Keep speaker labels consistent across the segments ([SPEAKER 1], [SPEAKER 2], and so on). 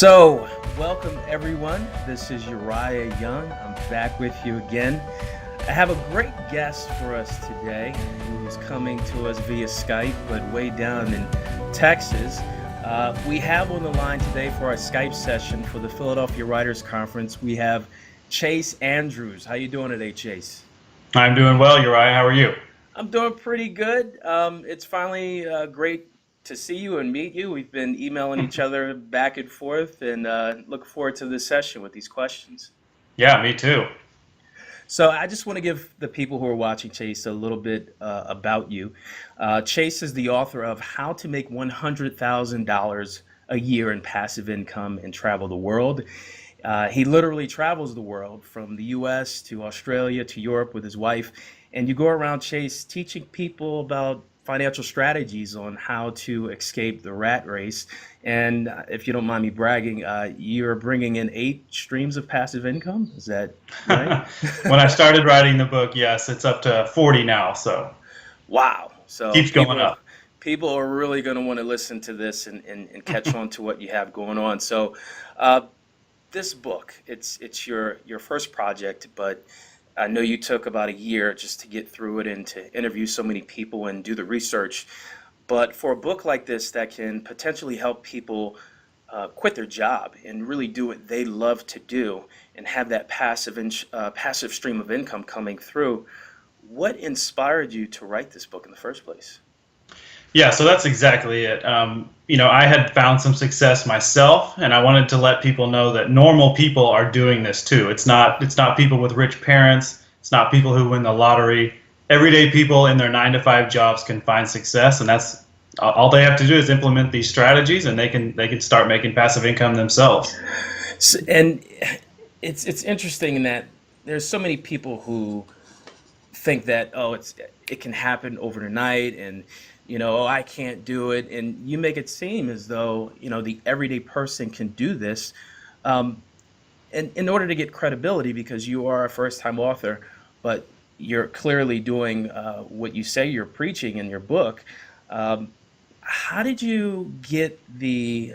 [SPEAKER 1] So, welcome everyone. This is Uriah Young. I'm back with you again. I have a great guest for us today who is coming to us via Skype, but way down in Texas. We have on the line today for our Skype session for the Philadelphia Writers Conference, we have Chase Andrews. How you doing today, Chase?
[SPEAKER 2] I'm doing well, Uriah. How are you?
[SPEAKER 1] I'm doing pretty good. It's finally great to see you and meet you. We've been emailing each other back and forth, and look forward to this session with these questions.
[SPEAKER 2] Yeah, me too.
[SPEAKER 1] So I just want to give the people who are watching Chase a little bit about you. Chase is the author of How to Make $100,000 a Year in Passive Income and Travel the World. He literally travels the world from the US to Australia to Europe with his wife. And you go around, Chase, teaching people about financial strategies on how to escape the rat race. And if you don't mind me bragging, you're bringing in 8 streams of passive income. Is that right?
[SPEAKER 2] When I started writing the book, yes, it's up to 40 now, so
[SPEAKER 1] Wow. So
[SPEAKER 2] keeps going up.
[SPEAKER 1] people are really going to want to listen to this and catch on to what you have going on. So uh, this book, it's your first project, but I know you took about a year just to get through it and to interview so many people and do the research. But for a book like this that can potentially help people quit their job and really do what they love to do and have that passive stream of income coming through, what inspired you to write this book in the first place?
[SPEAKER 2] Yeah, so that's exactly it. I had found some success myself, and I wanted to let people know that normal people are doing this too. It's not people with rich parents. It's not people who win the lottery. Everyday people in their 9 to 5 jobs can find success, and that's all they have to do is implement these strategies, and they can start making passive income themselves.
[SPEAKER 1] And it's interesting in that there's so many people who think that it can happen overnight and oh, I can't do it, and you make it seem as though the everyday person can do this, and in order to get credibility because you are a first-time author, but you're clearly doing what you say you're preaching in your book. How did you get the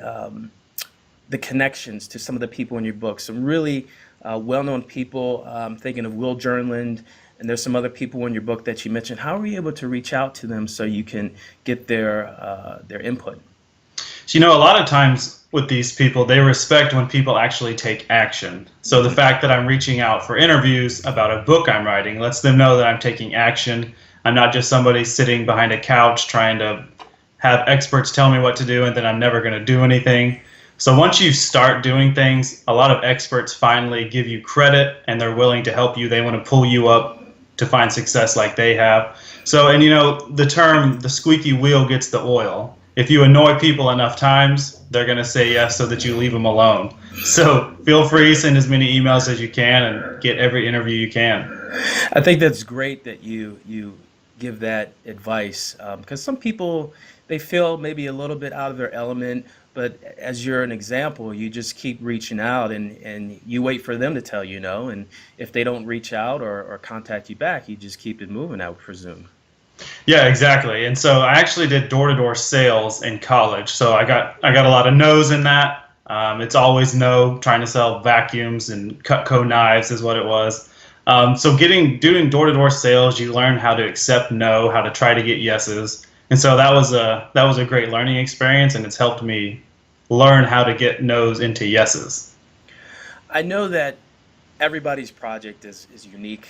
[SPEAKER 1] connections to some of the people in your book? Some really well-known people. I'm thinking of Will Journland, and there's some other people in your book that you mentioned. How are you able to reach out to them so you can get their input?
[SPEAKER 2] So, a lot of times with these people, they respect when people actually take action. So the fact that I'm reaching out for interviews about a book I'm writing lets them know that I'm taking action. I'm not just somebody sitting behind a couch trying to have experts tell me what to do and then I'm never going to do anything. So once you start doing things, a lot of experts finally give you credit and they're willing to help you. They want to pull you up to find success like they have. So, and the term, the squeaky wheel gets the oil. If you annoy people enough times, they're going to say yes so that you leave them alone. So feel free, send as many emails as you can and get every interview you can.
[SPEAKER 1] I think that's great that you give that advice because some people, they feel maybe a little bit out of their element, but as you're an example, you just keep reaching out and you wait for them to tell you no. And if they don't reach out or contact you back, you just keep it moving, I would presume.
[SPEAKER 2] Yeah, exactly. And so I actually did door-to-door sales in college. So I got a lot of no's in that. It's always no, trying to sell vacuums and Cutco knives is what it was. So doing door-to-door sales, you learn how to accept no, how to try to get yeses. And so that was a great learning experience, and it's helped me learn how to get no's into yeses.
[SPEAKER 1] I know that everybody's project is unique.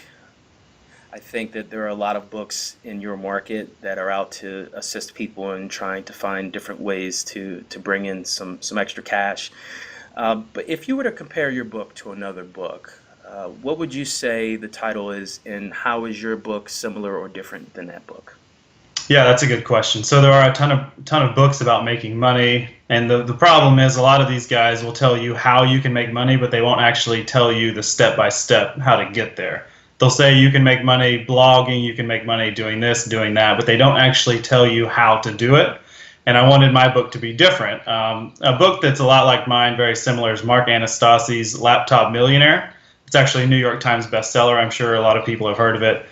[SPEAKER 1] I think that there are a lot of books in your market that are out to assist people in trying to find different ways to bring in some extra cash. But if you were to compare your book to another book, what would you say the title is, and how is your book similar or different than that book?
[SPEAKER 2] Yeah, that's a good question. So there are a ton of books about making money, and the problem is a lot of these guys will tell you how you can make money, but they won't actually tell you the step-by-step how to get there. They'll say you can make money blogging, you can make money doing this, doing that, but they don't actually tell you how to do it. And I wanted my book to be different. A book that's a lot like mine, very similar, is Mark Anastasi's Laptop Millionaire. It's actually a New York Times bestseller. I'm sure a lot of people have heard of it.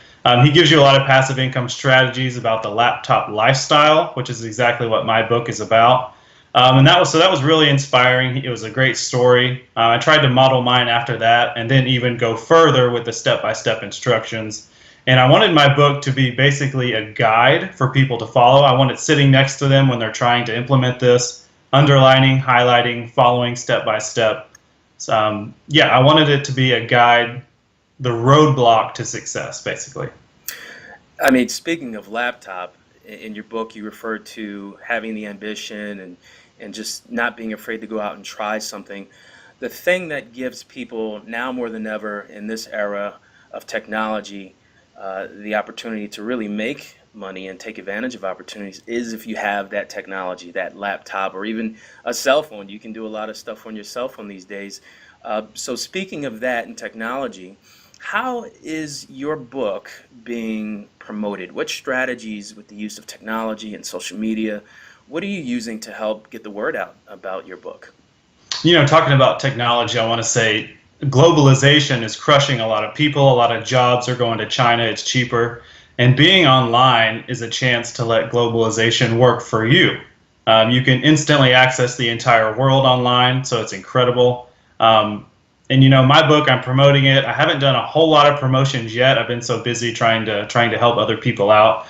[SPEAKER 2] He gives you a lot of passive income strategies about the laptop lifestyle, which is exactly what my book is about. And that was really inspiring. It was a great story. I tried to model mine after that, and then even go further with the step-by-step instructions. And I wanted my book to be basically a guide for people to follow. I want it sitting next to them when they're trying to implement this, underlining, highlighting, following step by step. Yeah, I wanted it to be a guide, the roadblock to success, basically.
[SPEAKER 1] I mean, speaking of laptop, in your book, you referred to having the ambition and just not being afraid to go out and try something. The thing that gives people now more than ever in this era of technology the opportunity to really make money and take advantage of opportunities is if you have that technology, that laptop, or even a cell phone. You can do a lot of stuff on your cell phone these days. So speaking of that and technology, how is your book being promoted? What strategies with the use of technology and social media, what are you using to help get the word out about your book?
[SPEAKER 2] Talking about technology, I want to say globalization is crushing a lot of people. A lot of jobs are going to China. It's cheaper. And being online is a chance to let globalization work for you. You can instantly access the entire world online, so it's incredible. My book, I'm promoting it. I haven't done a whole lot of promotions yet. I've been so busy trying to help other people out.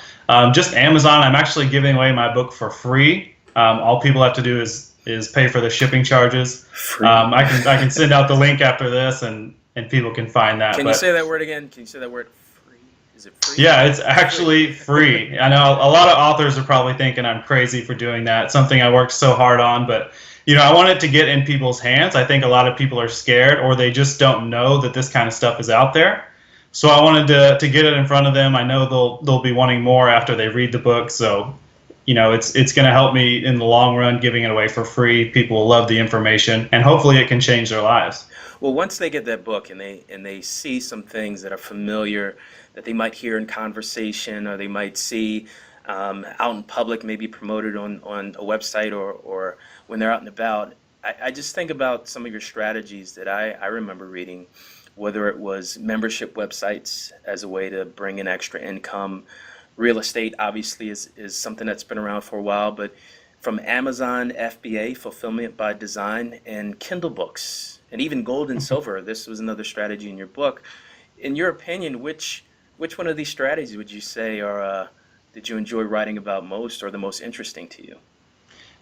[SPEAKER 2] Just Amazon, I'm actually giving away my book for free. All people have to do is pay for the shipping charges.
[SPEAKER 1] Free.
[SPEAKER 2] I can send out the link after this, and people can find that.
[SPEAKER 1] Can you say that word again? Can you say that word? Free? Is it free?
[SPEAKER 2] Yeah, it's actually free. I know a lot of authors are probably thinking I'm crazy for doing that. Something I worked so hard on, but I want it to get in people's hands. I think a lot of people are scared, or they just don't know that this kind of stuff is out there. So I wanted to get it in front of them. I know they'll be wanting more after they read the book. So it's going to help me in the long run, giving it away for free. People will love the information, and hopefully it can change their lives.
[SPEAKER 1] Well, once they get that book and they see some things that are familiar, that they might hear in conversation, or they might see out in public, maybe promoted on a website or when they're out and about, I just think about some of your strategies that I remember reading, whether it was membership websites as a way to bring in extra income. Real estate obviously is something that's been around for a while, but from Amazon FBA, Fulfillment by Design, and Kindle books, and even gold and silver, this was another strategy in your book. In your opinion, which one of these strategies would you say did you enjoy writing about most, or the most interesting to you?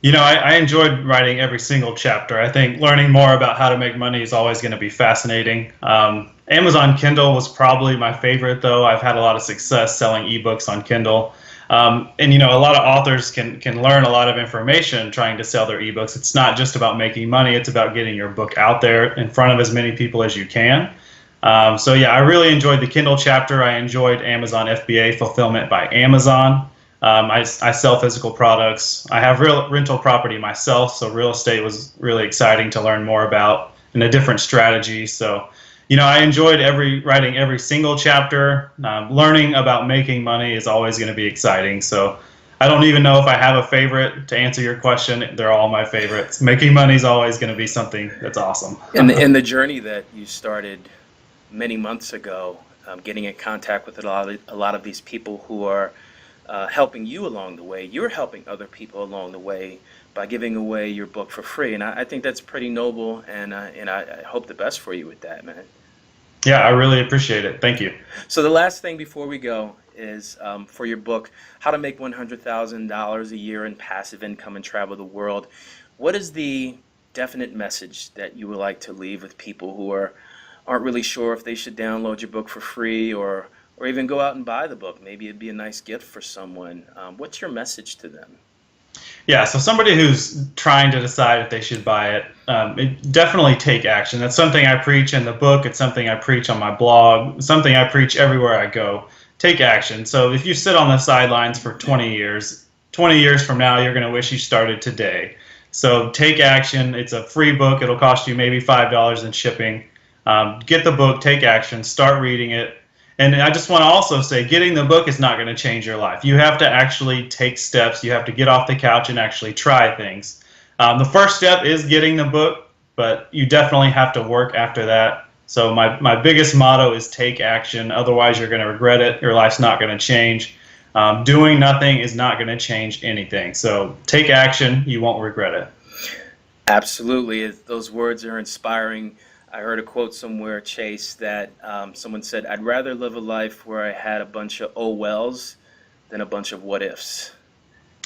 [SPEAKER 2] I enjoyed writing every single chapter. I think learning more about how to make money is always going to be fascinating. Amazon Kindle was probably my favorite, though. I've had a lot of success selling ebooks on Kindle. A lot of authors can learn a lot of information trying to sell their ebooks. It's not just about making money. It's about getting your book out there in front of as many people as you can. I really enjoyed the Kindle chapter. I enjoyed Amazon FBA, Fulfillment by Amazon. I sell physical products. I have rental property myself, so real estate was really exciting to learn more about and a different strategy. So, I enjoyed writing every single chapter. Learning about making money is always going to be exciting. So I don't even know if I have a favorite. To answer your question, they're all my favorites. Making money is always going to be something that's awesome.
[SPEAKER 1] And the journey that you started many months ago, getting in contact with a lot of these people who are helping you along the way. You're helping other people along the way by giving away your book for free, and I think that's pretty noble, and I hope the best for you with that, man.
[SPEAKER 2] Yeah, I really appreciate it. Thank you.
[SPEAKER 1] So the last thing before we go is for your book, How to Make $100,000 a Year in Passive Income and Travel the World. What is the definite message that you would like to leave with people who aren't really sure if they should download your book for free or even go out and buy the book? Maybe it'd be a nice gift for someone. What's your message to them?
[SPEAKER 2] Yeah, so somebody who's trying to decide if they should buy it, definitely take action. That's something I preach in the book. It's something I preach on my blog, something I preach everywhere I go. Take action. So if you sit on the sidelines for 20 years from now, you're going to wish you started today. So take action. It's a free book. It'll cost you maybe $5 in shipping. Get the book, take action, start reading it. And I just want to also say, getting the book is not going to change your life. You have to actually take steps. You have to get off the couch and actually try things. The first step is getting the book, but you definitely have to work after that. So my biggest motto is take action. Otherwise, you're going to regret it. Your life's not going to change. Doing nothing is not going to change anything. So take action. You won't regret it.
[SPEAKER 1] Absolutely. Those words are inspiring. I heard a quote somewhere, Chase, that someone said, I'd rather live a life where I had a bunch of oh wells than a bunch of what ifs.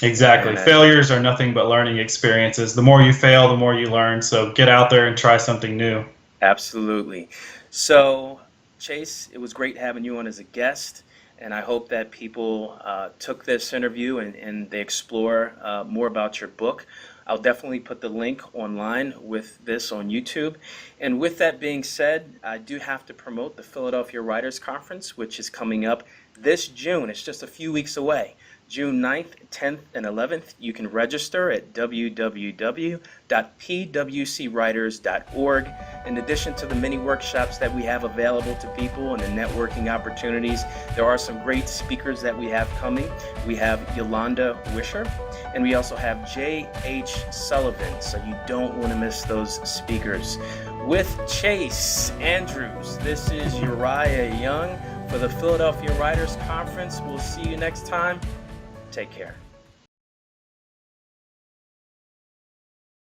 [SPEAKER 2] Exactly.
[SPEAKER 1] And
[SPEAKER 2] Failures are nothing but learning experiences. The more you fail, the more you learn. So get out there and try something new.
[SPEAKER 1] absolutely. So, Chase, it was great having you on as a guest. And I hope that people took this interview and they explore more about your book. I'll definitely put the link online with this on YouTube. And with that being said, I do have to promote the Philadelphia Writers Conference, which is coming up this June. It's just a few weeks away. June 9th, 10th, and 11th. You can register at www.pwcwriters.org. In addition to the many workshops that we have available to people and the networking opportunities, there are some great speakers that we have coming. We have Yolanda Wisher, and we also have J.H. Sullivan, so you don't want to miss those speakers. With Chase Andrews, this is Uriah Young for the Philadelphia Writers Conference. We'll see you next time. Take care.